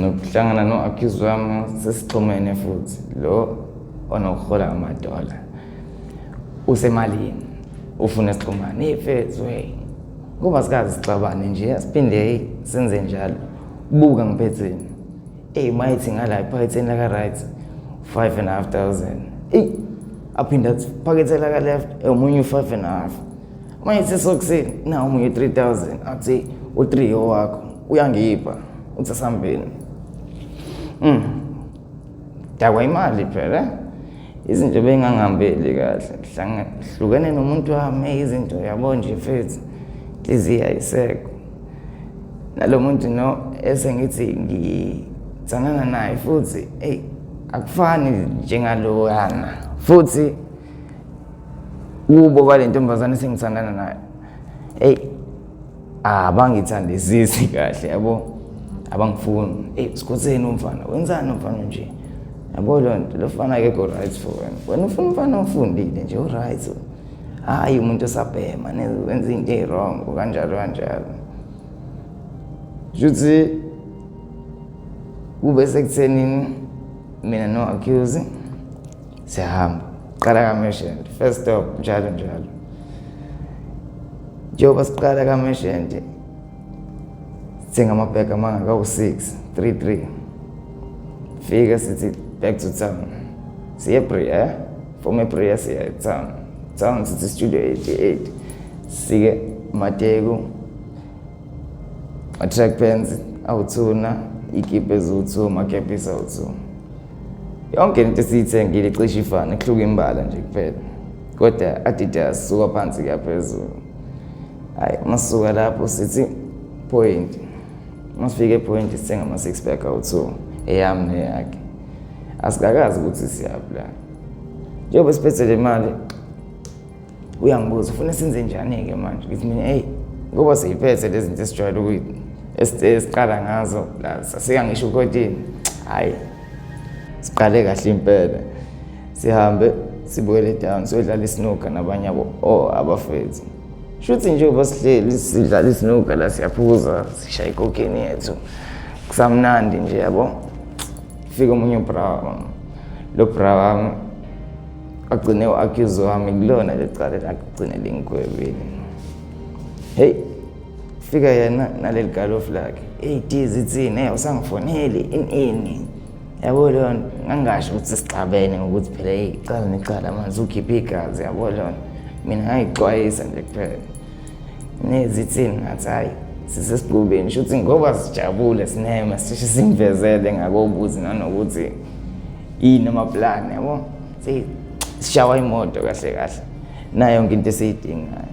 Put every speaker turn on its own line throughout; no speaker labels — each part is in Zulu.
nokuhlangana no-accuse wami sesixhumene futhi lo onokuhola $1 usemalini ufuna sixhumane ifethu ngoba sikazi sixabane nje asiphinde senze njalo buka ngiphetheni mayithi ngala phaketheni la right 5,500 aphinda phakethela ka left omunye 5,500 mayithi sokusini na omunye 3,000 athi u3 wakho uyangipha uthi sambeni dakwa imali phela izinto bengangihambeli kahle hlukene nomuntu wami izinto yabo nje mfethu inhliziyo ayisekho nalo muntu no esengithi ngitsanana naye futhi akufani njengalo yana futhi kubo kwale ntombazane sengithandana naye abangithandisisi kahle yabo abangifuni sikhotheni umfana wenzani umfana nje yabo lonto lofana akekho right for wena ufuna umfana ofundile nje right hayi umuntu osabhema wenza into wrong kanjalo juthi kube sekuthenini mina no accuse siyahamba qala kaMeshent first stop njalo njengoba siqala kaMeshent singamabheka mangaka u633 fika sithi back to town siye prayer from prayer siya town sithi studio 88 sike Mateko track pants awuthuna ikipe ezu2 makepisi awu2 yonke into siyithengile cishe ifana kuhluka imbala nje kuphela kodwa Adidas suka phansi kuyaphezulu hayi masuka lapho sithi point masifike point sithenga ama 6 pack awu2 eyami neyakhe asikakazi ukuthi siyapla njengoba siphethe le mali uyangibuza ufuna senze njani ke manje ngithi mina ngoba siyiphethe lezi zinto esijwayele ukuthi esiqala ngazo la sasika ngisho kodini hayi siqale kahle impela sihambe sibuyele down siyodlala isnooker nabanye abafethu shuthi njengoba sihleli sidlala isnooker la siyaphuza sishaya ikokeni yethu kusamnandi nje yabo fika umunye ubra lo bra agcine u-accuse wami kulona lecala lagcine lingigwebile fika yena naleli galof lakhe dizitsini usangifoneli ini yabo lona ngangasho ukuthi sixabene ngokuthi phela qala necala manje ukhipha igazi yabo lona mina ngayixwayisa nje kuphela nezitsini ngathi hayi sisesibubeni shuthi ngoba sijabule sinema sisho simvezele ngakobuzi nanokuthi inama plan yabo sishawa imoto kahle nayo yonke into esiyidingayo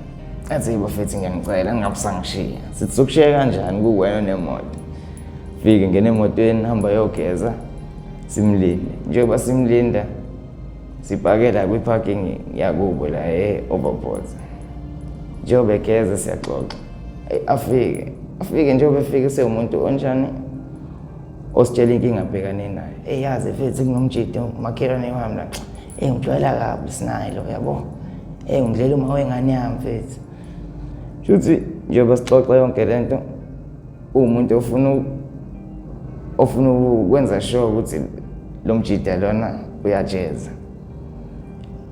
athi bafethi ngiyangicela ngingabusangishiya sithi sokushiya kanjani kuwena nemoto fike ngene emotweni hamba yogeza simlinde njengoba simlinda sipakela kwi-parking yakubo la overboard njengoba egeza siyaxoxa afike njengoba efike sewumuntu onjani ositshela inkinga abhekane nayo yazi fethi kunomjito umakhelwane wami la ngijwayela kabi sinayilo yabo ngidlela uma wengane yami fethi shuthi njengoba sixoxa yonke lento umuntu ofuna ukwenza sure ukuthi lo mjida lona uyajeza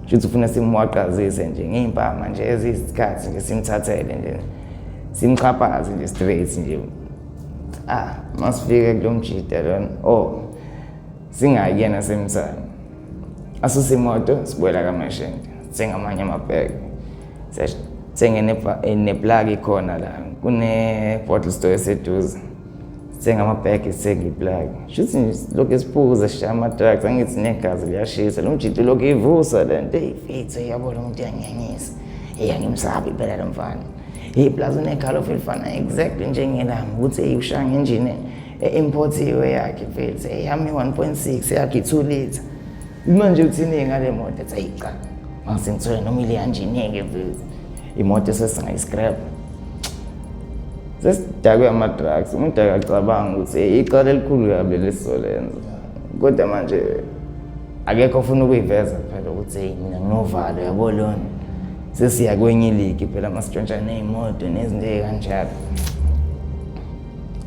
shuthi ufuna simwaqazise nje ngeimpama nje ezisikhathi nje simthathele nje simchaphaze nje straight nje masifike kulo mjida lona singayena semthana asuse imoto sibuyela kaMeshent sithenga amanye amabhegi sithenga neplug ikhona la kune bottle store eseduze sithenga amabhegi sithenga iplug shuthi lokho esiphuza sishaya ama-drugs angithi negazi liyashisa lo mjito lokho ivusa lento ifithe yabo lo muntu yangiyangisa angimsabi phela lo mfana plus unegalof elifana exactly njengelami ukuthi ushaya ngenjini importiwe yakhe futhi yami 1.6 yakhe 2 liter manje uthini ngale moto ethi ayiqa masingithola noma ile kanjini-ke futhi imoto sesingayiscrap sesidakwe ama-drugs umuntu akacabanga ukuthi icala elikhulu kabi lesizolenza kodwa manje akekho ofuna ukuyiveza phela ukuthi mina nginovalo yabo lona sesiya kwenye iligi phela masitshontsha ney'moto nezinto ey'kanjalo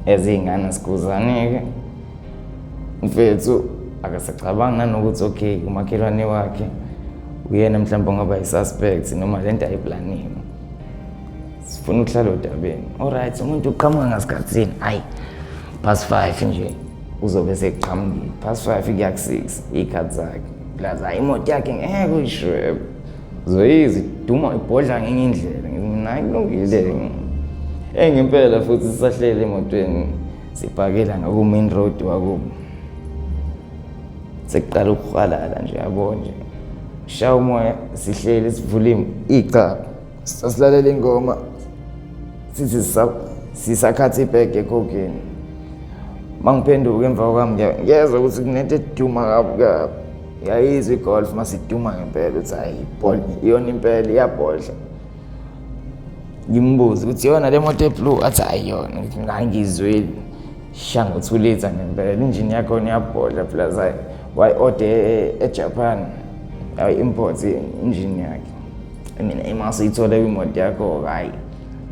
ezingane sikuzane-ke mfethu akasacabanga nanokuthi okay umakhelwane wakhe uyena mhlawumbe ongaba yi-suspect noma lento ayiplanile. Sifuna ukuhlala odabeni. Alright, umuntu uqhamuka ngasikhathini. Hayi, past 5 nje uzobe seqhamukile. Past 5 kuya ku-6 ikhathi zakhe. Plaza imoto yakhe ngeke uyishwebe. Zoyizi duma ibhodla ngenye indlela. Mina kulungile. Ngempela futhi sisahlele emotweni sibhakela ngaku main road wakubo. Sekuqala ukuhalala nje yabo nje. Shaya umoya sihlele sivule icapha. Sasilalela ingoma. Sithi sisakhathi ibhege ekokeni. Mangiphenduka emva kwami ngiyezwa ukuthi kunento eduma kabi. Yayizwa igolf masiduma ngempela uthi hayi ball iyona impela iyabhodla. Ngimbuza ukuthi yona le moto eblue athi ayiyona ngithi ngangizweli shanga uthulitha ngempela injini yakho iyabhodla plus why order eJapan ayi import injini yakhe. Mina imase ithola imoto yakho hayi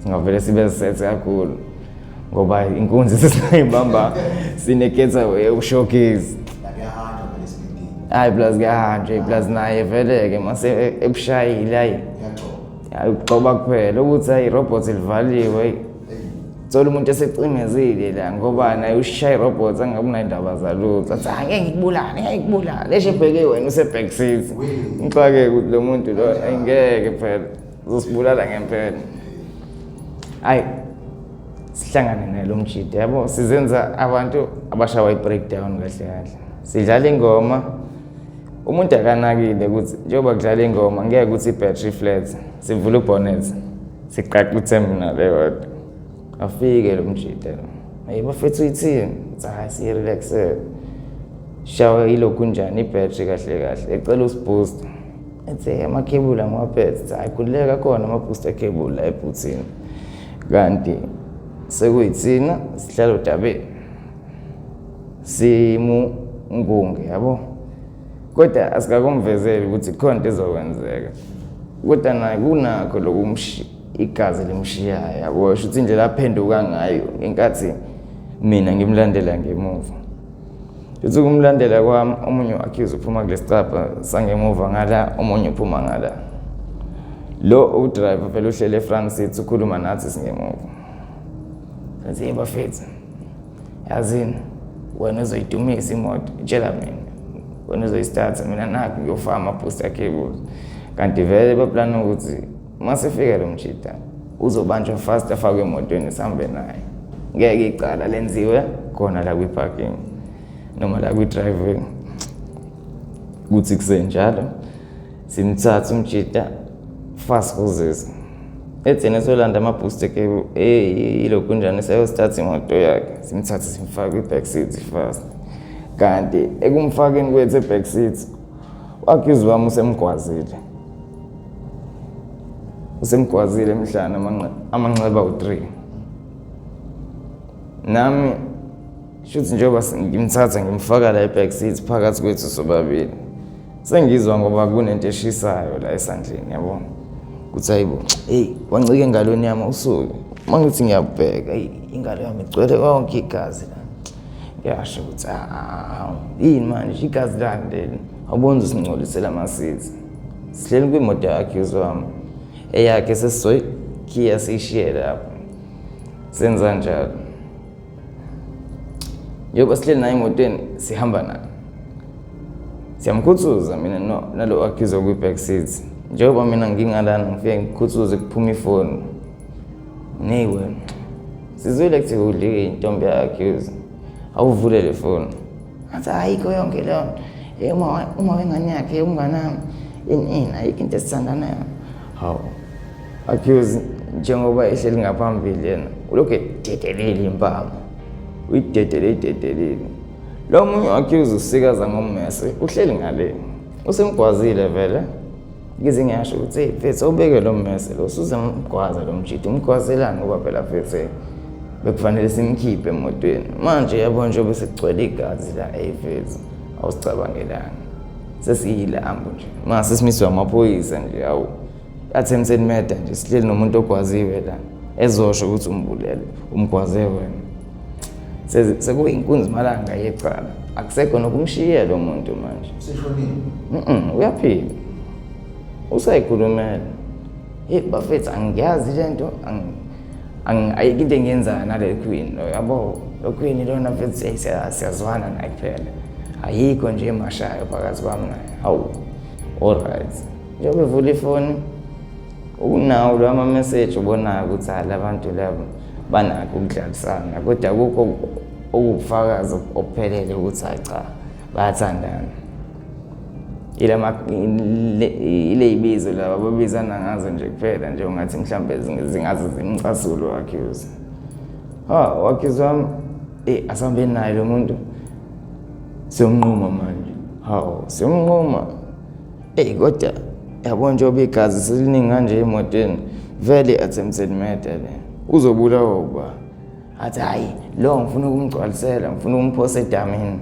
singavele sibe set kakhulu ngoba inkunzi sesingayibamba sineketha ushowcase hayi plus ngahanje plus naye vele ke mase ebushayile hayi uqoba kuphela ukuthi hayi robot livaliwe thola umuntu esecimezile la ngoba naye ushaya robot angabe unayindaba zalutho athi ngeke ngikubulala leshe ebheke wena use back seat ngixake ukuthi lo muntu lo angeke phela uzosibulala ngempela. Hayi sihlangane naye lo mjidi yabo sizenza abantu abashawa i-breakdown kahle kahle. Sidlala ingoma umuntu akanakile ukuthi njengoba kudlala ingoma ngeke ukuthi i-battery flat sivula ubonnet siqaqa u-terminal eyodwa afike lo mjidi lo hayi bafethu ithini hayi si-relaxe shawa yilo kunjani i-battery kahle kahle ecela usiboost ethi amakhebula ngiwaphethe hayi kuleka khona ama-booster cable la ebhuthini kanti sekuyithina sihlala odabeni simu ngunge yabo kodwa asikakumvezeli ukuthi khona into ezokwenzeka kodwa naye kunakho igazi limshiyayo yabo sho ukuthi indlela aphenduka ngayo inkathi mina ngimlandela ngemuva uthi kumlandela kwami omunye accuse uphuma kulesicapha sangemuva ngala omunye uphuma ngala lo udriver vele uhlele efront seat ukhuluma nathi singemuva sathi bafethu yazini wena uzoyidumisa imoto tshela mina wena uzoyistart mina nakho ngiyofaka ama-booster cables kanti vele baplana ukuthi masifika lo mjida uzobanjwa fast afakwe emotweni sihambe naye ngeke icala lenziwe khona la kwi-parking noma la kwi-driving kuthi kusenjalo simthatha umjida fast kuzisa ethina solanda ama-booster cable yilo kunjani sayostart imoto yakhe simthathe simfake kwi-back seat fast kanti ekumfakeni kwethu e-back seat wakizi wami usemgwazile emhlana amanxeba u3 nami shuthi njengoba ngimthatha ngimfaka la e-back seat phakathi kwethu sobabili sengizwa ngoba kunento eshisayo la esandleni yabo kuthi hayibo wancike engalweni yami usuke mangithi ngiyabheka ingalo yami igcwele konke igazi la ngiyasho ukuthi yini manje igazi landeni awubona usingcolisela ama-seats sihleli kwimoto yakhe wami eyakhe sesizoyikhiya siyishiye lapho senza njalo njengoba sihleli naye emotweni sihamba naye siyamkhuthuza mina nalo accuse kwi-back seat njengoba mina ngingalana ngifike ngikhuthuze kuphuma ifoni neyiwe sizwile kuthi udlike intombi ya-accuse awuvule le foni athi ayikho yonke leyo uma wengane yakhe umnganami ini ayikho into esithandanayo hawu accuse njengoba ehleli ngaphambili yena ulokhu ededelile impama uyidedelile lo munye accuse usikaza ngommese uhleli ngale usemgwazile vele ngize ngiyasho ukuthi mfethu ubeke lo mmese lo usuzamgwaza lo mjidi umgwazelani ngoba phela mfethu bekufanele simkhiphe emotweni manje yabo njengoba sekugcwele igazi la mfethu awusicabangelanga sesiyilambu nje mase simiswa amaphoyisa nje awu attempted murder nje sihleli nomuntu ogwaziwe la ezosho ukuthi umbulele umgwaze wena sekuyinkunzi malanga yeqala akusekho nokumshiya lo muntu manje
Seshonini.
Uyaphila usayikhulumela bafethu angiyazi lento ayikho into engiyenzayo nale queen lo yabo lo queen lona mfethu siyazwana naye kuphela ayikho nje emashayo phakathi kwami naye hawu alright njengoba evula ifoni unawo lo ama-message ubonayo ukuthi labantu labo banakho ukudlalisana kodwa kukho okufakaza ophelele ukuthi cha bayathandana ile ibizo laba babizana ngazo nje kuphela nje ungathi mhlambe zingazi zimcasulo accuse accuse wami asambe naye lo muntu siyomnquma manje siyomnquma kodwa yabo njengoba igazi seliningi kanje emotweni vele attempted murder le uzobulawa ukuba athi hayi lo ngifuna ukumgcwalisela ngifuna umphosa edamini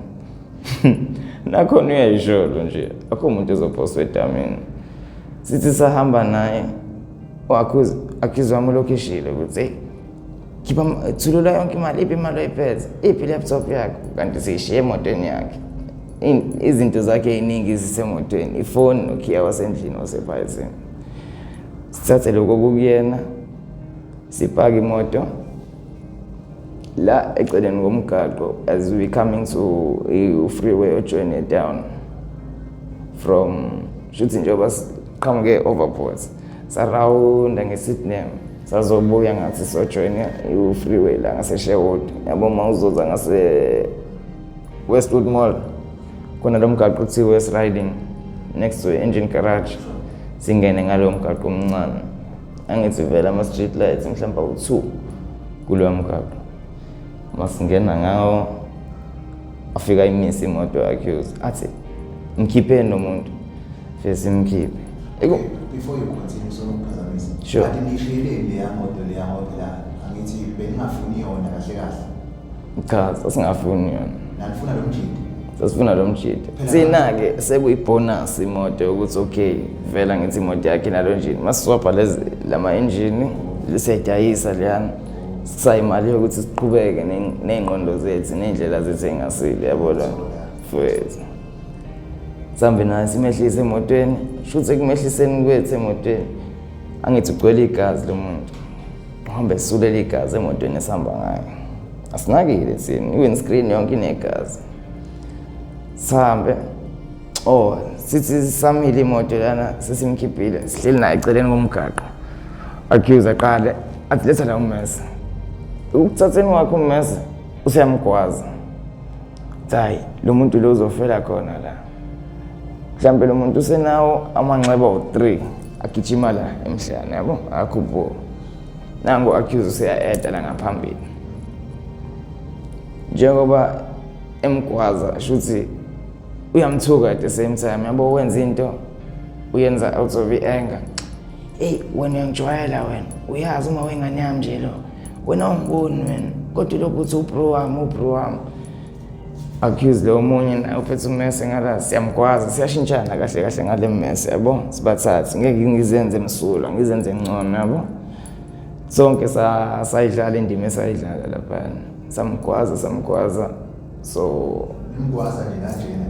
nakhona uyayisholo nje akho umuntu ezophosa edamini sithi sahamba naye accuse wami lokishile ukuthi khipha thulula yonke imali imali oyiphethe laptop yakho kanti siyishiye emotweni yakhe izinto zakhe eziningi zisemotweni ifoni nokia wasendlini wasebhayisini sithathe lokho kuyena sipaka imoto la eceleni komgaqo as we coming to a freeway ojoin down from shuthi njengoba siqhamuke overport sarawunda ngeSydney sazobuya ngathi sojoin i-freeway la ngase-Sherwood yabo mawuzoza ngase Westwood Mall kuna lo mgaqo kuthiwa West Riding next to engine garage singene ngalo mgaqo omncane angithi vela ama street lights mhlawumbe u2 kulo mgaqo masingena ngawo afika imisi imoto accuse athi ngikhipheni nomuntu fese imkhiphe
Before you continue so ukuphazamisa
Sure.
Kanti nishiyele le moto la angithi bengafuni yona kahle kahle
cha sasingafuni yona
nanifuna lo mjidi
sasifuna lo mjidi thina-ke sekuyibonus imoto ukuthi okay vela ngithi imoto yakhe nalo njini masiswapha lama-enjini lisiyadayisa leyana sayimali yokuthi siqhubeke ney'ngqondo zethu ney'ndlela zethu ey'ngasile yabo lo mfowethu sambe naye simehlise emotweni shuthi ekumehliseni kwethu emotweni angithi ugcwele igazi lo muntu uhambe sisulela igazi emotweni esihamba ngayo asinakile thina i-windscreen yonke inegazi sihambe sithi samile imoto lana sesimkhiphile sihleli naye eceleni komgaqo accuse aqale athi letha la ummese ukuthatheni wakhe ummese usiyamgwaza hayi lo muntu lo uzofela khona la mhlambe lo muntu usenawo amanxeba u3 agijima la emhlane yabo akhupho nango accuse useya-eda la ngaphambili njengoba emgwaza shuthi uyamthuka at the same time yabo wenza into uyenza out of anger wena uyangijwayela wena uyazi uma wengane yami nje lo wena ungiboni wena kodwa lokho uthi ubro wami accuse lo munye naye uphethe ummese ngala siyamgwaza siyashintshana kahle kahle ngale mmese yabo sibathathe ngeke ngizenze emsulwa ngizenze ngcono yabo sonke sayidlala indima esayidlala lapha samgwaza so
Mgwaza ni kanjena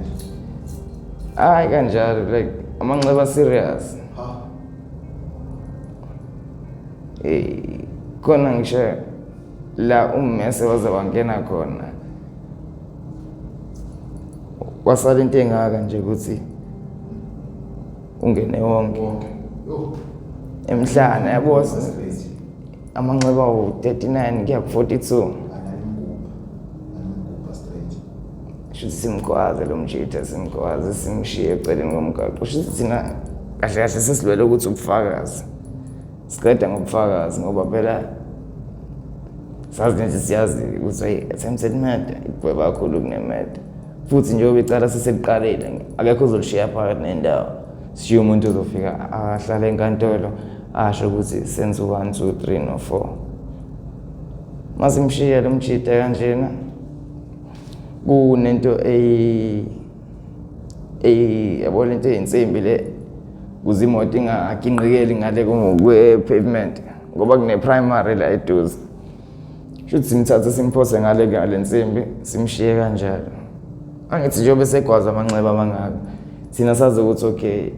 hayi kanjalo like amanxeba serious khona ngisho la ummese waze wangena khona wasala into engaka nje ukuthi ungene wonke emhlane yabo amanxeba u39 kuya ku42 shuthi simgwaze lo mjitha simgwaze simshiye eceleni komgaqo shuthi thina kahle kahle sesilwele ukuthi ubufakazi siqeda ngobufakazi ngoba phela sazi nje siyazi ukuthi attempted murder igweba kakhulu kunemurder futhi njengoba icala seseliqalile akekho uzolishiya phakathi nendawo sishiye umuntu ozofika ahlala enkantolo asho ukuthi senze 1 2 3 no 4 masimshiya lo mjitha kanjena kunento yabo lento eyinsimbi le kuze imoto ingaginqikeli ngale kwe-pavement ngoba kune-primary la eduze Shothi simthatha simphose ngale nsimbi simshiye kanjalo. Angithi njengoba segwaza amanxeba amangaka thina sazi ukuthi okay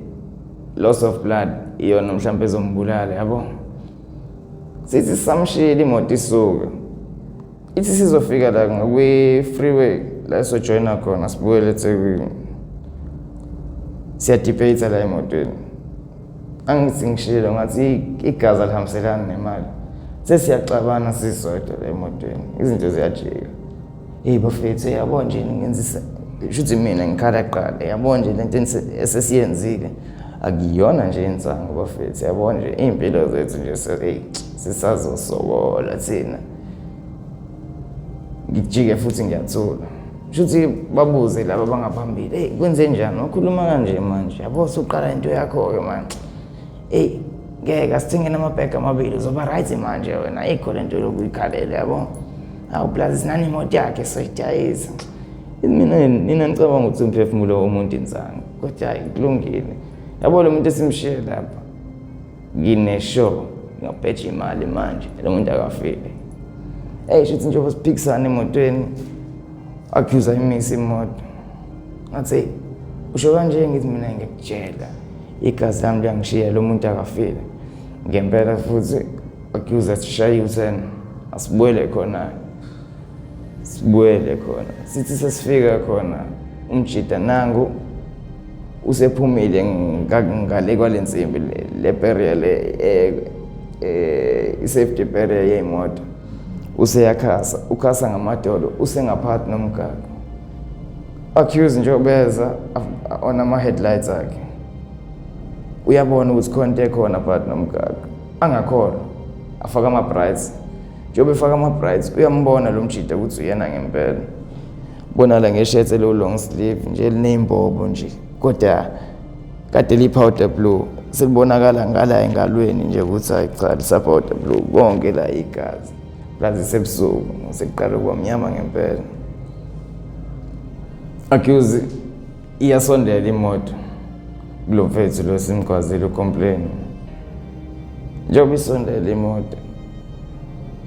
loss of blood iyona mhlawumbe ezombulala yabo. Sithi samshiyela imoto isuka. Ithi sizofika la kwi freeway la sojoyina khona sibuyele eThekwini. Siyadebate la emotweni. Angithi ngishilo ngathi igazi alihambiselana nemali. Sesiyaxabana sisodwa la emotweni. Izinto ziyajika. Bafethu yabo nje ngenzisa shuthi mina ngikhala qala yabo nje lento esesiyenzile akuyona nje insango bafethu yabo nje impilo zethu nje sisazosokola thina. Ngijike futhi ngiyathula. Shuthi babuze laba bangaphambili kwenze njani ukhuluma kanje manje yabo suqala into yakho ke manje ngeke asithenge namabheki amabili uzoba right manje wena ayikho lento lokuyikhalela yabo. Awu plus nani imoto yakhe soyidayisa. Mina ngicabanga ukuthi umphefumulo womuntu insango kodwa kulungile. Yabo lo muntu esimshiye lapha ngine show ngabheja imali manje lo muntu akafile. Shuthi njengoba siphikisana emotweni accuse imisi imoto. Ngathi usho kanje ngithi mina ngiyakutshela igazi lami liyangishiya lo muntu akafile. Ngempela futhi accuse asishaye u10 asibuyele khona. Sibuyele khona sithi sesifika khona umjida nangu usephumile ngale kwalensimbi le barrier i-safety barrier yemoto useyakhasa ukhasa ngamadolo usengaphakathi nomgaqo. Accuse nje obeza ona ama headlights akhe uyabona ukuthi khona ekhona phakathi nomgaqo angakholwa afaka ama brights. Njengoba efaka ama brights uyambona lo mjida ukuthi uyena ngempela. Bona la ngeshirt lo long sleeve nje linembobo nje kodwa kade li powder blue selibonakala ngala engalweni nje ukuthi hayi cha lisa powder blue konke la igazi plazi sebusuku sekuqala kwamnyama ngempela. Accuse iyasondela imoto kulo mfethu lo simgwazile ucomplain. Njengoba isondela imoto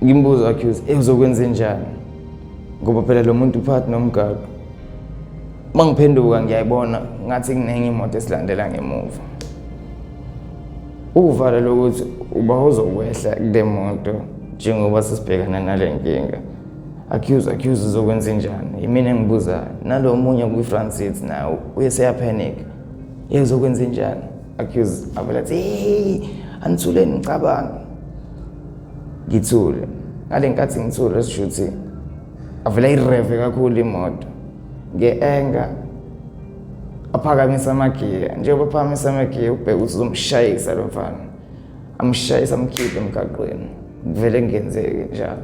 ngimbuza accuse uzokwenza njani ngoba phela lo muntu phakathi nomgaqo. Mangiphenduka ngiyayibona ngathi kunenye imoto esilandela ngemuva. Uvala lokuthi uba uzokwehla kule moto njengoba sisibhekana nale nkinga. Accuse uzokwenza njani imina engibuza nalo munye kwi front seat nawo uyeseya panic. Uzokwenza njani accuse avela athi anithule ngicabanga. Ngithule ngale nkathi ngithule esishuthi avela ireve kakhulu imoto nge-anger aphakamisa amagiya. Njengoba aphakamisa amagiya ubheka ukuthi uzomshayisa lo mfana amshayisa amkhiphe emgaqweni kuvele kungenzeke njalo.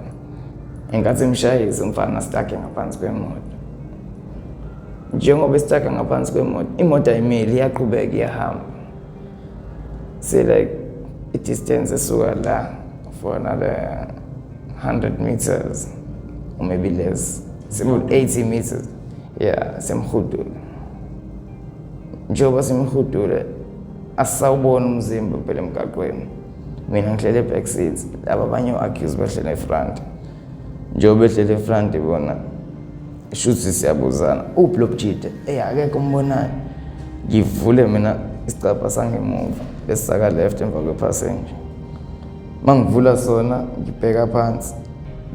Enkathi imshayisa umfana stuck ngaphansi kwemoto. Njengoba stuck ngaphansi kwemoto imoto ayimile iyaqhubeka iyahamba. Like i-distance esuka la for another 100 meters or maybe less, 80 meters. Semhudule. Njengoba semhudule asawubona umzimba phela emgaqweni. Mina ngihlele back seat, laba abanye accuse bahlele front. Njengoba behlele front bona shuthi siyabuzana ublobjide akekho umbonayo. Ngivule mina isicapha sangemuva lesaka left emva kwepassenger. Mangivula sona ngibheka phansi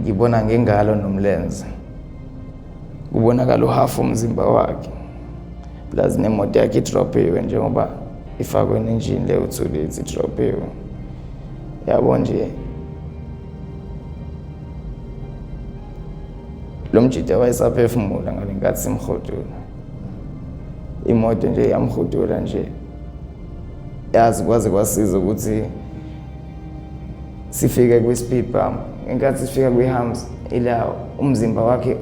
ngibona ngengalo nomlenze. Kubonakala uhalf umzimba wakhe. Plus nemoto yakhe idropiwe njengoba ifakwe engine le uthulile idropiwe. Yabo nje lo mjida wayesaphefumula ngale nkathi simhudula. Imoto nje yamhudula nje. Yazi kwaze kwasiza ukuthi sifike kwi-speed bump. Ngenkathi sifika kwi-humps ila umzimba wakhe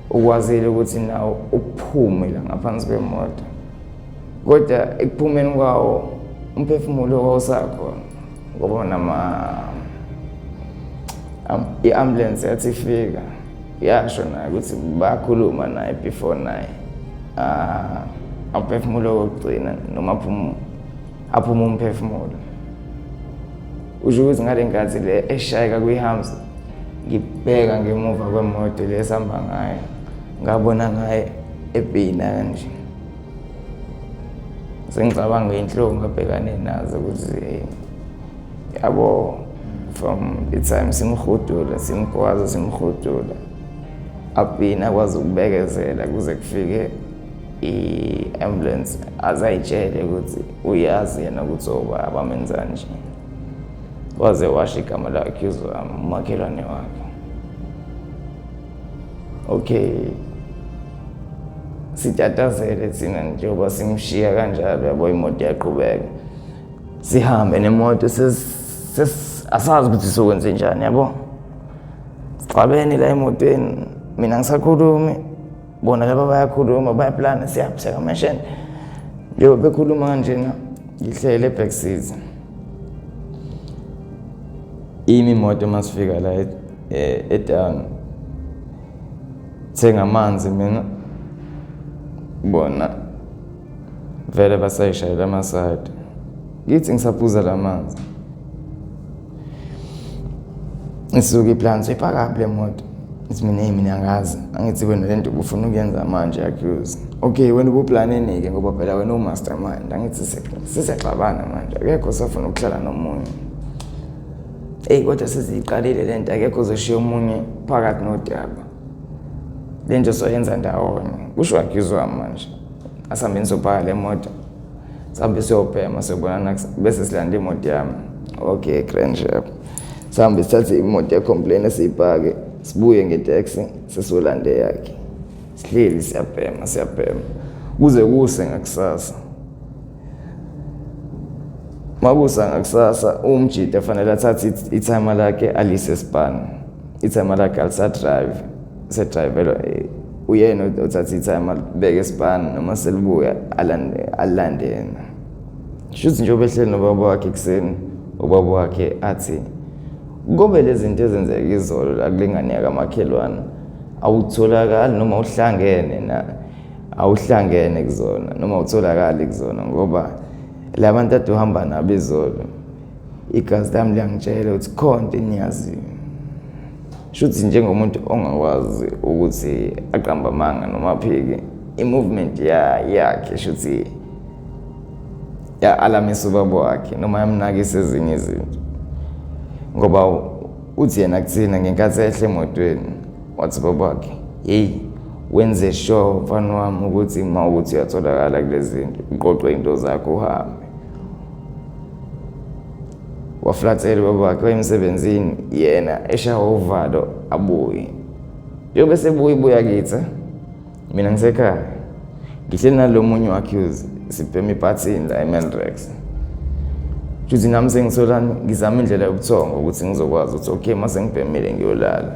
ukwazile ukuthi nawo uphume la ngaphansi kwemoto. Kodwa ekuphumeni kwawo umphefumulo wawusakhona ngoba i-ambulance yathi ifika yasho naye ukuthi bakhuluma naye before naye umphefumulo wokugcina noma aphuma umphefumulo. Usho ukuthi ngale nkathi le eshayeka kwi-humps ngibheka ngemuva kwemoto lesihamba ngayo ngabona ngaye ebhina kanje. Sengicabanga inhlungu ngabhekane nazo ukuthi yabo from the time simhudula simgwaza simhudula abhina akwazi ukubekezela kuze kufike i-ambulance azayitshele ukuthi uyazi yena ukuthi abamenza nje. Waze washo igama la-accused wami umakhelwane wakhe. Okay, sitatazele thina njengoba simshiya kanjalo yabo imoto yaqhubeka. Sihambe nemoto asazi ukuthi sokwenze njani yabo. Sixabene la emotweni mina ngisakhulumi bona laba bayakhuluma bayaplana siyapheka mashini. Njengoba bekhuluma kanjena ngihlele back seat. Imoto masifika la edown thenga amanzi mina bona vele basayishayela amaside. Ngithi ngisaphuza lamanzi ngisuka iplan soyipaka le moto. Ithi mina angazi angithi wena lento ufuna ukuyenza manje accuse. Okay, wena ubuplaneni ke ngoba phela wena umastermind. Angithi siseXabana manje akekho safuna ukuhlala nomunye. Kodwa siziqalile lento akekho uzoshiya umunye phakathi nodaba. Lento soyenza ndawonye. Kusho accuse wami manje. Asambe nisopaka le moto. Sambe siyobhema sobonana bese silanda imoto yami. Okay, grand job. Sambe sithathe imoto yecomplain esiyipake sibuye ngetaxi sesolande yakhe. Sihleli siyabhema kuze kuse ngakusasa. Makusa ngakusasa umjida afanele athathe ithama lakhe alise Span. Ithama lakhe alisadrive sedrivela uyena uthatha ithama beke Span noma selibuya alande yena. Shuthi nje obehleli nobaba wakhe kuseni ubaba wakhe athi ngobe lezi zinto ezenzeka izolo la kulingane kamakhelwane awutholakala noma awuhlangene kuzona noma utholakala kuzona ngoba labantu ade uhamba nabo izolo igazi lami liyangitshela ukuthi khona eniyazi. Shuthi njengomuntu ongakwazi ukuthi aqamba amanga noma aphike i-movement yakhe shuthi alamisa ubaba wakhe noma yamnakisa ezinye izinto ngoba uthi yena kuthina ngenkathi ehle emotweni wathi baba wakhe wenze sure mfana wami ukuthi ukuthi uyatholakala kulezi zinto uqoqe into zakho uhambe. Waflathela baba wakhe emsebenzini yena eshawa uvalo abuye. Njengoba sebuya kithi mina ngisekhaya ngihleli nalomunye accused sibhema iphathini la eMandrax. Futhi nami sengisola ngizama indlela yokuthonga ukuthi ngizokwazi ukuthi okay mase ngibhemile ngiyolala.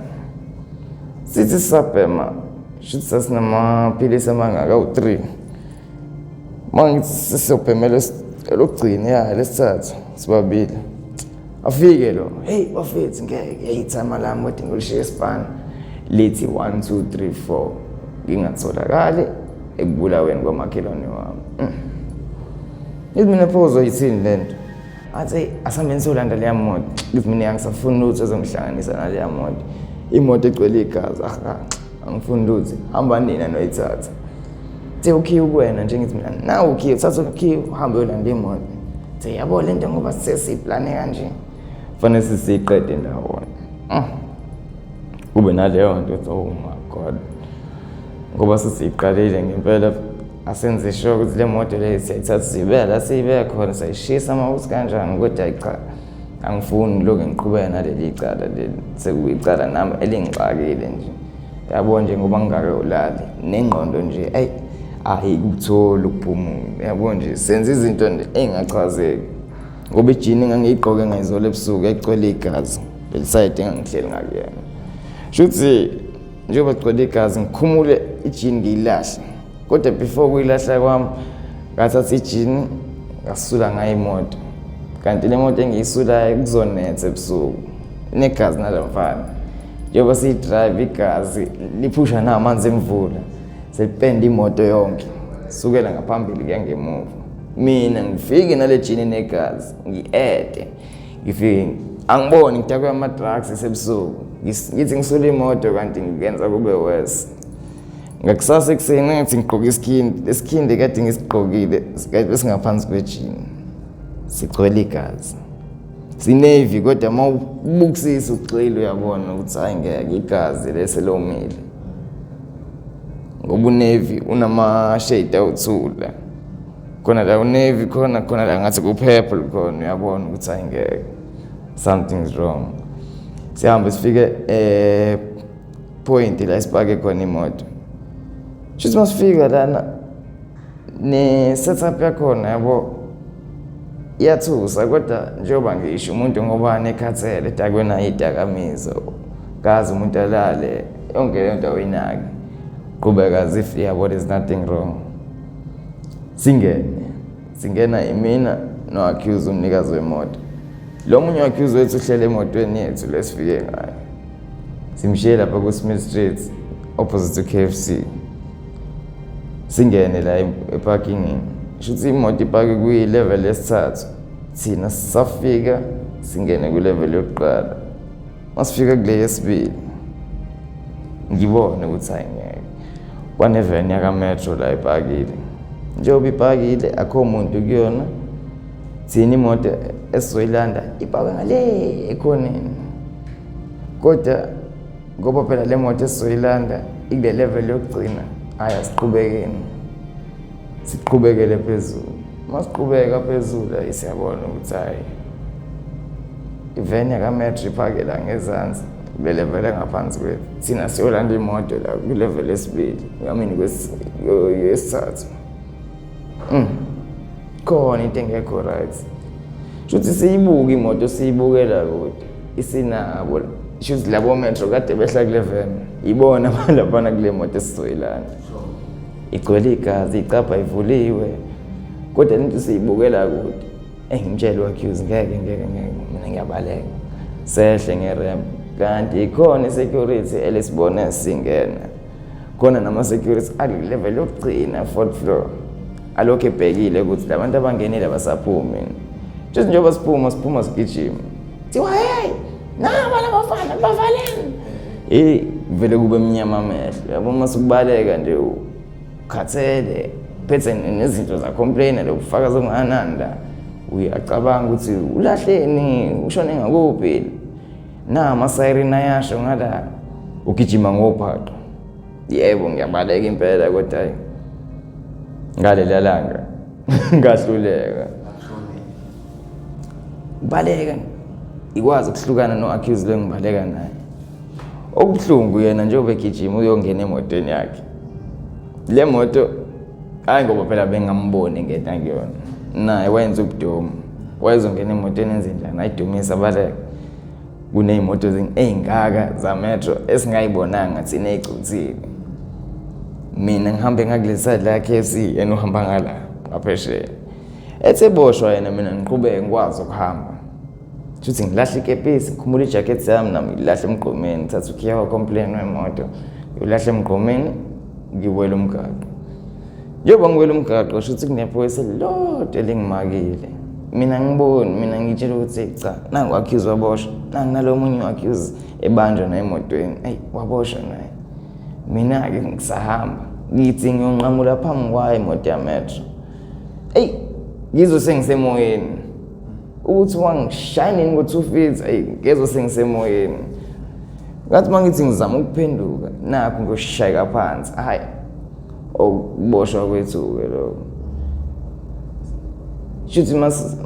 Sithi sabhema shuthi sasinamaphilisi amangaka u3. Mangithi sisobhemela lokugcina lesithathu sibabili. Afike lo bafethu ngeke ithama lami kodwa ngilishiya eSpan lithi 1 2 3 4 ngingatholakali ekubulaweni kwamakhelwane wami. Mina phozo yithini lento athi asambe nisolanda le moto. Lithi mina ngisafuna ukuthi ezongihlanganisa nale moto. Imoto egcwele igazi angifuni ukuthi hamba nina noyithatha. Thi okay kuwena nje ngithi mina na okay uthatha okay uhambe uyolanda imoto. Thi yabo lento ngoba sesiplane kanje fanele siqede ndawona. Kube naleyo nto oh my god. Ngoba sesiqalile ngempela asenze sure ukuthi le moto le siyayithatha sibela siyibeka khona sayishisa amawusi kanjani kodwa cha angifuni lokho ngiqhubeka naleli icala leli sekuyicala nami elingixakile nje. Yabo nje ngoba ngingake ulali nengqondo nje ayikuthola ukuphumula. Yabo nje senze izinto engachazeki ngoba ijini ngangiyigqoke ngayizola ebusuku egcwele igazi leliside engangihleli ngakuyena. Shuthi njengoba gcwele igazi ngikhumule ijini ngiyilahla kodwa before kuyilahla kwami ngathatha ijini ngasula ngayo imoto kanti le moto engiyisulayo kuzonethe ebusuku negazi nalamfana. Njengoba siyidrive igazi liphusha namanzi emvula selipenda imoto yonke sukela ngaphambili kuya ngemuva. Mina ngifike nale jini negazi ngiyede ngifike angiboni ngidakwe ama drugs esebusuku ngithi ngisule imoto kanti ngenza kube worse. Ngakusasa ekuseni ngathi ngigqoka isikhindi kade ngisigqokile bese ngaphansi kwejini sigcwele igazi. Sinavy kodwa mawubukisisa ucile uyabona ukuthi hayi ngeke igazi lese lomile. Ngoba uNavy unama shade awuthula. Khona la uNavy khona la ngathi ku-purple khona uyabona ukuthi hayi ngeke something's wrong. Sihambe sifike point la sipake khona imoto. Shuthi masifika lana ne-setup yakhona yabo iyathusa kodwa njengoba ngisho umuntu ngoba nekhathele edakwena idakamizwa kazi umuntu alale yonke lento oyinaki qhubeka as if yabo there's nothing wrong. Singena imina no-accuse umnikazi wemoto. Lo munye accuse wethu uhlele emotweni yethu lesifike ngayo. Simshiye lapha ku-Smith Street opposite to KFC. Singene la eparkingini. Shuthi imoto ipake kwi-level yesithathu. Thina safika singene ku-level yokuqala. Masifika kule yesibili. Ngibone ukuthi hayi ngeke. Kwane-van yaka-Metro la ipakile. Njengoba ipakile akho umuntu kuyona. Thina imoto esizoyilanda ipake ngale ekhoneni. Kodwa ngoba phela le moto esizoyilanda ikule level yokugcina aya siqhubekele phezulu. Masiqhubeka phezulu siyabona ukuthi hayi iveni yaka-Metro iphake la ngezansi kule level engaphansi kwethu. Thina siyolanda imoto la kwi-level yesibili yesithathu. Khona into engekho right. Shuthi siyibuka imoto siyibukela kude isinabo. Shuthi labo Metro kade behla kule van ibona laphana kule moto esizoyilanda. Igcwele igazi icapha ivuliwe kodwa into siyibukela kude ngimtshela u-accuse ngeke mina ngiyabaleka sehle ngeramp kanti ikhona i-security elisibone singena khona nama-security ali-level yokugcina 4th floor alokhu ebhekile ukuthi labantu abangenile abasaphumi. Just njengoba siphuma sigijima thiwa hey naba labafana bavaleni vele kube mnyama amehlo yabo masukubaleka nje ukhathele phethe nezinto za complain lokufaka zongananda uyacabanga ukuthi ulahleni ushone ngakuphi na ama-siren ayasho ngala ugijima ngophaqo. Yebo ngiyabaleka impela kodwa hayi ngale langa ngahluleka baleka ikwazi ukuhlukana no-accuse lo ngibaleka naye. Okubuhlungu yena njengoba egijima uyongena emotweni yakhe. Le moto hayi ngoba phela bengamboni ngena kuyona naye wayenza ubudoma wayezongena emotweni enze njani ayidumisa baleka kuney'moto ey'ngaka za-Metro esingayibonanga thina ey'gcuthile. Mina ngihambe ngakule side la KFC yena uhamba ngala ngaphesheya etheboshwa yena mina ngiqhubeke ngikwazi ukuhamba. Shuthi ngilahle ikepisi ngikhumbula ijakhethi yami nami ngilahle emgqomeni ngithatha ukhiya wa-complain wemoto ngilahle emgqomeni ngiwela umgaqo. Njengoba ngiwela umgaqo shuthi kunephoyisa elilodwa elingimakile. Mina ngiboni mina ngitshela ukuthi cha nangu u-accuse waboshwa nangu nalo munye u-accuse ebanjwa naye emotweni waboshwa naye. Mina-ke ngisahamba ngithi ngiyonqamula phambi kwayo imoto ya-Metro. Ngizwe sengisemoyeni ukuthi wangishayinini ngo-2 feet ngezwe sengisemoyeni. Ngathi mangithi ngizama ukuphenduka nakho ngoshayeka phansi hayi ukuboshwa kwethu-ke lokho. Shuthi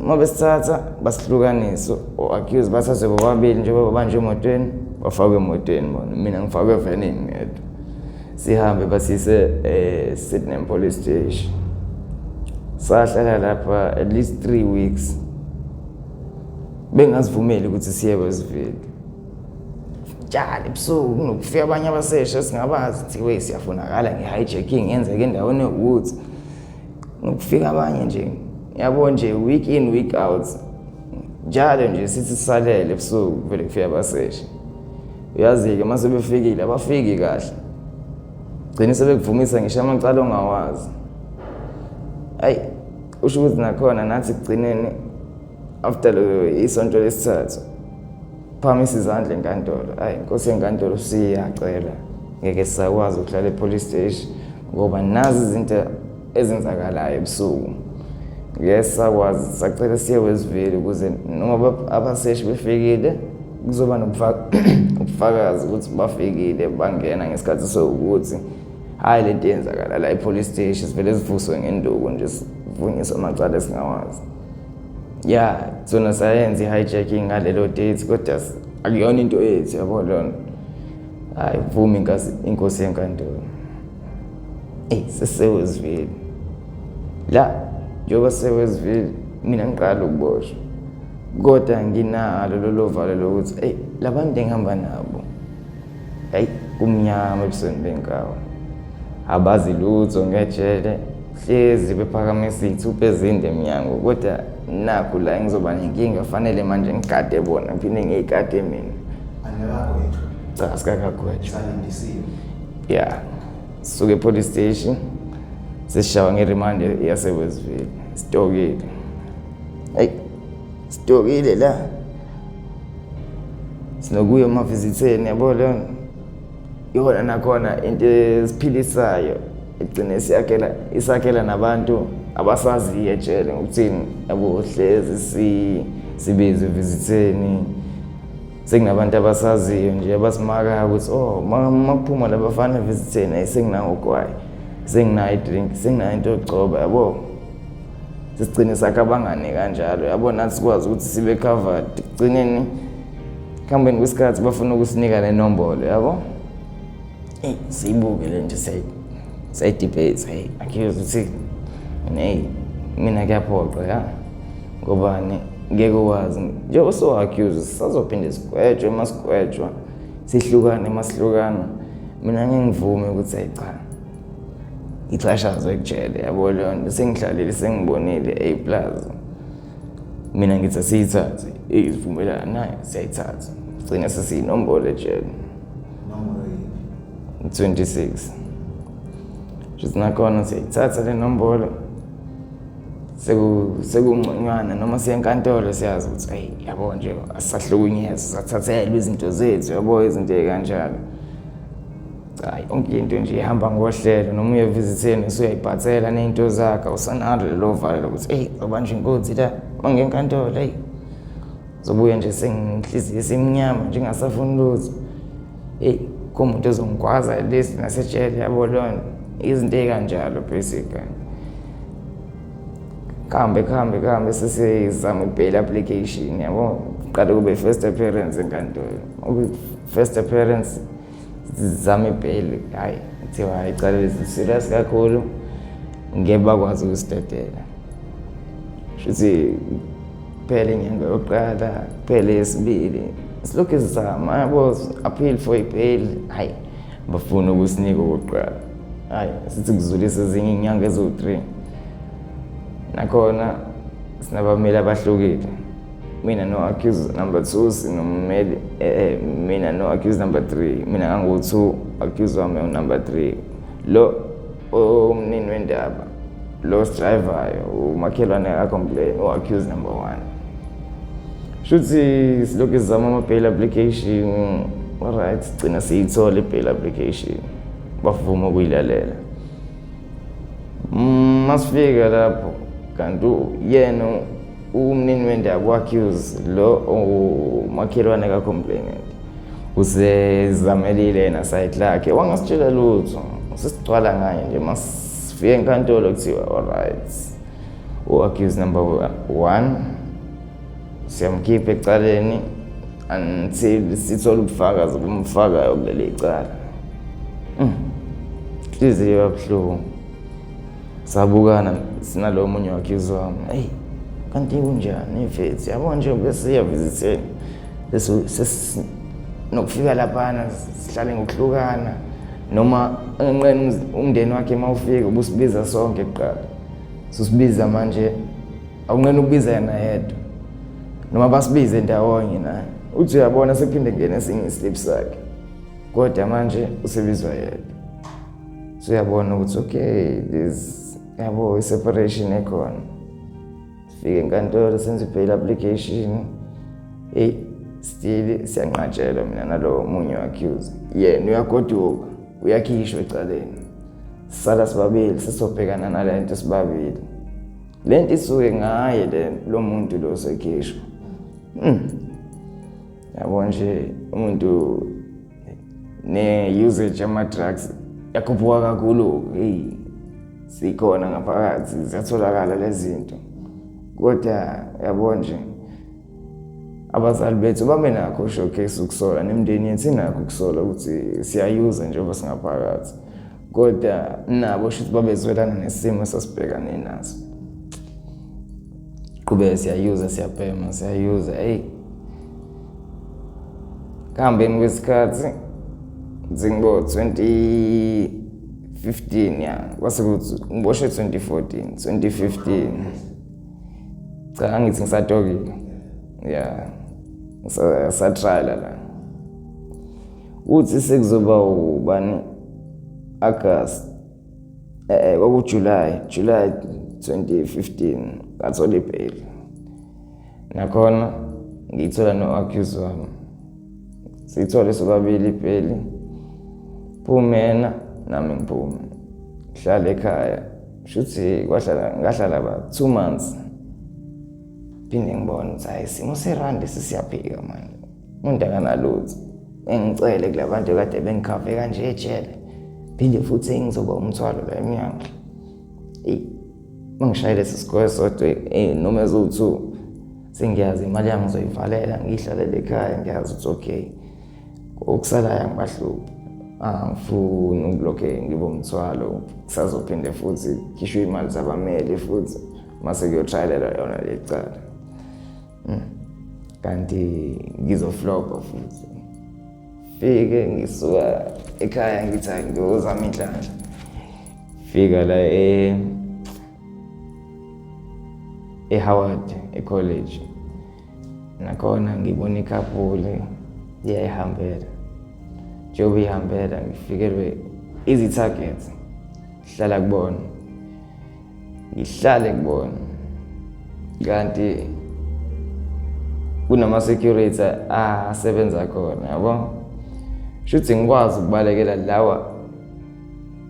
mabesithatha basihlukanisa o-accuse bathathwe bobabili njengoba babanjwe emotweni bafakwe emotweni bona mina ngifakwe evanini ngedwa. Sihambe basise Sydenham Police Station. Sahlala lapha at least 3 weeks. Bengazivumeli ukuthi siye Westville. Njalo ebusuku kunokufika abanye abasesha singabazi ukuthi we siyafunakala nge-hijacking yenzeke endaweni ewukuthi. Nokufika abanye nje yabo nje week in week out. Njalo nje sithi sisalele ebusuku vele kufika abasesha. Uyazi-ke mase befikile abafiki kahle. Gcine sebekuvumisa ngisho amacala ongawazi. Usho ukuthi nakhona nathi kugcineni after isonto lesithathu phamisa izandla enkantolo. Hayi inkosi yenkantolo siyacela ngeke sisakwazi ukuhlala e-police station ngoba nazi izinto ezenzakalayo ebusuku. Ngeke sisakwazi, sacela siye Westville ukuze noma abaseshi befikile kuzoba ubufakazi ukuthi bafikile bangena ngesikhathi sokuthi hayi lento yenzakala la e-police station sivele sivuswe ngenduku nje sivunyiswe amacala esingawazi. Ya zona sayenza i-hijacking ngalelo date kodwa akuyona into yethu yabo lona. Hayi vumi inkosi yenkantolo. Sesewestville la njengoba sesewestville mina ngiqala ukuboshwa kodwa nginalo lolo valo lokuthi labantu engihamba nabo kumnyama ebusweni benkawu abazi lutho ngejele hlezi bephakamisa iy'thupha ezinde emnyango kodwa nakho la ngizoba nenkinga fanele manje ngigade bona ngiphinde ngiyigade mina.
Anelakho
Cha sikakagwetshwa.
salindisiwe.
Ya sisuke e-police station sesishawa nge-remand yase-Westville sitokile. Sitokile la sinokuya emavizitheni yabo leyo yona nakhona into esiphilisayo igcine isakhela nabantu abasaziyo ejele ngokuthini yabo hlezi sibize evizitheni sekunabantu abasaziyo nje abasimaka ukuthi makuphuma labafana evizitheni ayisenginawo ugwayi senginayo idrink senginayo into yokugcoba yabo sigcine sakhe abangane kanjalo yabo nathi sikwazi ukuthi sibe covered kugcineni kuhambeni kwesikhathi bafuna ukusinika le nombolo yabo siyibuke le nje sayidebate accuse uthi mina kuyaphoqa ya ngobani ngeke wazi njengoba so-accuse sisazophinde sigwetshwe masigwetshwa sihlukane masihlukana mina ngeke ngivume ukuthi cha ixhashazwe ekujele yabo leyo nto sengihlalile sengibonile A+ mina ngithi siyithathe sivumelana naye siyayithatha sigcina sesiyinombolo ejele
Nombolo yini?
26 nakhona siyayithatha le nombolo sekungconywana noma siye enkantolo siyazi ukuthi yabo nje asisahlukunyezwa sathathelwa izinto zethu yabo izinto ey'kanjalo. Hayi yonke into nje ihamba ngohlelo noma uye evizitheni usuyayibhathela ney'nto zakhe awusanalo lelo valo lokuthi zabanjwa inkunzi la mangiye enkantolo zobuya nje senginhliziyo isimnyama nje ngingasafuni lutho. Kumuntu ezongigwaza lesi nasejele yabo leyo izinto ey'kanjalo basically. Khambe sesizama i-bail application yabo qale kube first appearance enkantolo first appearance zama i-bail hayi kuthiwa hayi cala lezi serious kakhulu ngeke bakwazi ukusidedela shuthi kuphela inyanga yokuqala kuphela yesibili silokhu sizama yabo appeal for i-bail hayi bafuna ukusinika okokuqala hayi sithi kuzulisa ezinye iy'nyanga eziwu-3 nakhona sinabameli abahlukile. Mina no-accused number 2 sinommeli mina no-accused number 3 mina ngangu-2 accused wami number 3 lo umnini wendaba lo strivayo umakhelwane ka-complain u-accused number 1 shuthi silokhu sizama ama-bail application alright sigcina siyithola i-bail application bavuma ukuyilalela. Masifika lapho kanti yena umnini wendaba u-accuse lo umakhelwane ka-complainant usezamelile yena side lakhe wangasitshela lutho sesigcwala ngaye nje masifike enkantolo kuthiwa alright u-accuse number 1 siyamkhipha ecaleni until sithole ubufakazi bomfakayo kuleli cala. Inhliziyo yabuhlungu sabukana sinalo munye wakhe wami kanti kunjani ifethi yabo nje besiya vizitheni nokufika laphana sihlale ngokuhlukana noma enqeni umndeni wakhe mawufika ubusibiza sonke kuqala sisibiza manje awunqeni ukubiza yena yedwa noma basibize ndawonye naye uthi uyabona sekuphinde ngene esinye islip sakhe kodwa manje usebizwa yedwa so uyabona ukuthi okay this yabo i-separation ekhona sifike enkantolo senze i-bail application still siyanqatshelwa mina nalo munye accuse yena uyagoduka uyakhishwa ecaleni sala sibabili sisobhekana nalento sibabili lento isuke ngaye lo muntu lo sekhishwa yabo nje umuntu ne-usage yama-drugs yakhuphuka kakhulu sikhona ngaphakathi ziyatholakala lezi zinto kodwa yabo nje abazali bethu babe nakho showcase ukusola nemindeni yethu inakho ukusola ukuthi siyayuza njengoba singaphakathi kodwa nabo shuthi babezwelana nesimo sasibhekane naso kube siyayuza siyabhema siyayuza kahambeni kwesikhathi zingo 2015 ya kwase kuthi ngiboshwe 2015 cha ngithi ngisadokile ya sa-trial la uthi sekuzoba ubani August kwakuJuly 2015 ngathola ibail nakhona ngiyithola no-accuse wami siyithole sobabili ibail phumena nami ngiphume ngihlala ekhaya shuthi ngahlala ba 2 months phinde ngibona ukuthi hayi isimo serandi sisiyaphika manje umuntu akanalutho engicele kulabantu kade bengikhave kanje ejele phinde futhi ngizoba umthwalo la eminyango mangishayile sisikole sodwa noma ezu2 sengiyazi imali yami ngizoyivalela ngihlalele ekhaya ngiyazi ukuthi okay okusalayo ngibahluphi angifuni ukulokhe ngibe umthwalo kusazophinde futhi khishwe imali zabameli futhi mase kuyotrialela yona lecala kanti ngizoflopa futhi fike ngisuka ekhaya ngithi ngiyozama inhlanhla fika la eHoward ecollege nakhona ngibona ikhapule iyayihambela njengoba ihambela ngifikelwe izi-targets ngihlala kubona ngihlale kubona kanti kunama-security asebenza khona yabo shuthi ngikwazi ukubalekela lawa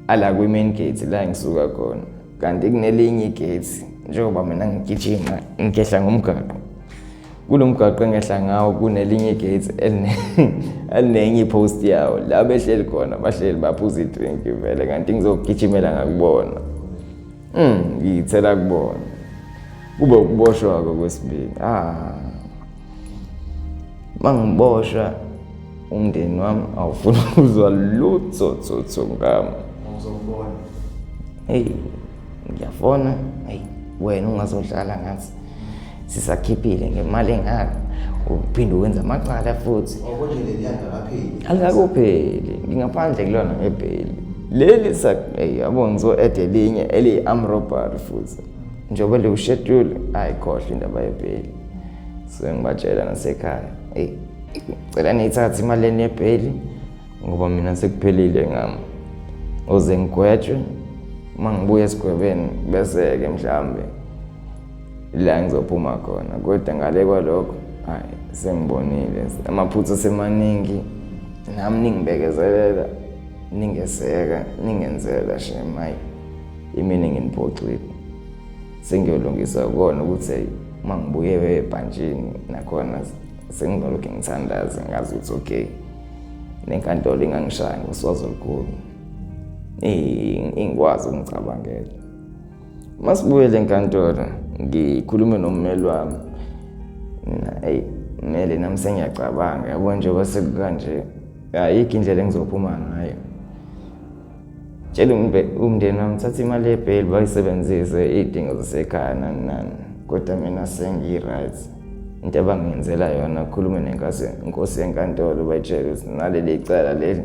ala kwi-main gate la ngisuka khona kanti kunelinye igate njengoba mina ngigijima ngehla ngomgaqo kulo mgaqo engehla ngawo kunelinye igate elinenye ipost yawo la behleli khona bahleli baphuza idrink vele kanti ngizogijimela ngakubona ngiyithela kubona kube ukuboshwa kwesibili mangiboshwa umndeni wami awufuna ukuzwa lutho ngami
Uzobona.
Ngiyafona wena ungazodlala ngathi sisakhiphile ngemali engaka uphinde wenza amacala futhi
Okonje le nyanga kapheli.
alikakupheli ngingaphandle kulona ngebheli leli yabo ngizo-ede linye eli-arm robbery futhi njengoba liwushedule ayikhohlwa indaba yebheli so ngibatshela nasekhaya cela niyithathe imali leni yebheli ngoba mina sekuphelile ngami oze ngigwetshwe uma ngibuya esigwebeni bese-ke mhlawumbe la ngizophuma khona kodwa ngale kwalokho sengibonile amaphutha semaningi nami ningibekezelela ningeseka ningenzela shemayi imini nginiphoxile sengiyolungisa kona ukuthi uma ngibuye ebhanjini nakhona sengizolokhu ngithandaza ngazi ukuthi okay nenkantolo ingangishaya ngoswazi olukhulu ingikwazi ukungicabangela masibuyele enkantolo ngikhulume nommeli wami mele nami sengiyacabanga yabo njengoba sekukanje ayikho indlela engizophuma ngayo tshela umndeni wami thatha imali yebheli bayisebenzise iy'dingo zasekhaya nani kodwa mina sengiyi-right into abangenzela yona khulume nenkosi yenkantolo bayitshele ukuthi naleli cala leli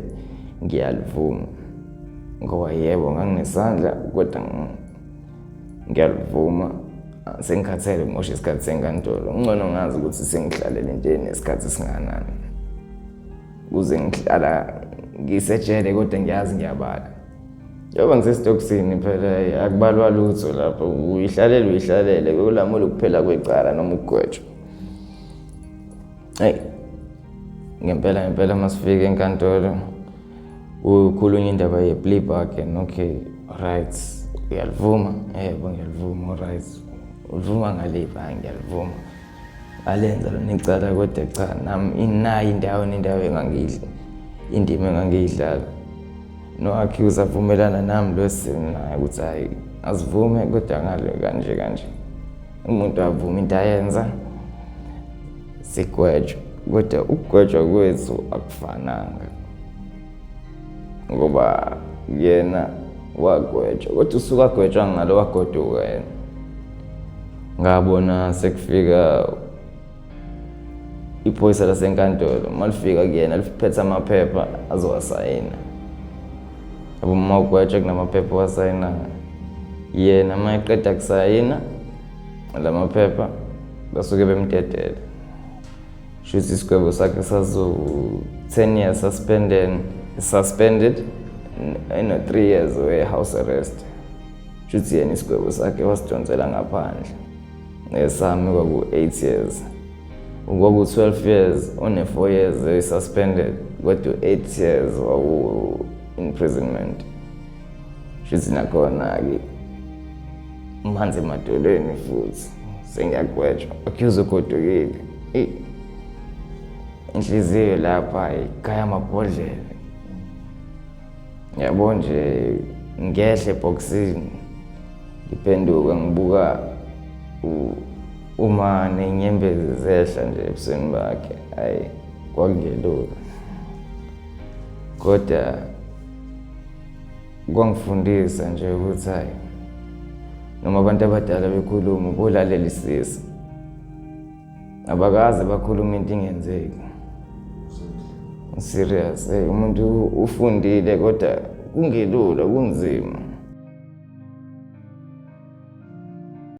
ngiyalivuma ngoba yebo nganginesandla kodwa ngiyalivuma sengikhathele ukumosha isikhathi senkantolo ngcono ngazi ukuthi sengihlalele into enesikhathi esinganani kuze ngihlala ngisejele kodwa ngiyazi ngiyabala njengoba ngisesitokisini phela akubalwa lutho lapho uyihlalele kulamula ukuphela kwecala noma ukugwetshwa ngempela masifika enkantolo ukhulunywa indaba ye-playback okay right uyalivuma yebo ngiyalivuma alright uvuma ngaliba ngiyalivuma alenza lona icala kodwa cha nami inayo indawo engangidla indima engangiyidlala no-accuse avumelana nami lo senaye ukuthi hayi asivume kodwa ngale kanje umuntu avuma into ayenza sigwetshwa kodwa ukugwetshwa kwethu akufananga ngoba yena wagwetshwa kodwa usuka agwetshwa ngalo wagoduka yena ngabona sekufika iphoyisa lasenkantolo malifika kuyena liphethe amaphepha azowasayina yabo uma ugwetshwa kunamaphepha wasayina yena mayeqeda kusayina lamaphepha basuke bemdedela shuthi isigwebo sakhe sazo 10 years suspended no 3 years we-house arrest shuthi yena isigwebo sakhe wasidonsela ngaphandle nesami kwaku-8 years kwaku-12 years one-4 years suspended kodwa 8 years waku-imprisonment shuthi nakhona-ke manje emadolweni futhi sengiyagwetshwa accuse ugodukile inhliziyo lapha ikhaya amabhodlela yabo nje ngehle eboxini ngiphenduka ngibuka uma nenyembezi zehla nje ebusweni bakhe hayi kwakungelula kodwa kwangifundisa nje ukuthi hayi noma abantu abadala bekhuluma ubolalela isisa abakaze bakhuluma into ingenzeki serious umuntu ufundile kodwa kungelula kunzima